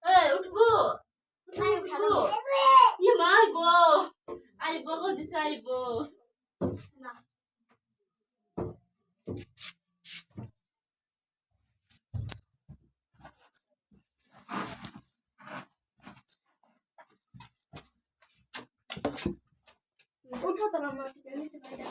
আয় উঠবো উঠবো ইয়ে মা আইবো আইবো গো দিছে আইবো না উঠা তো আমার নিচে বাইরে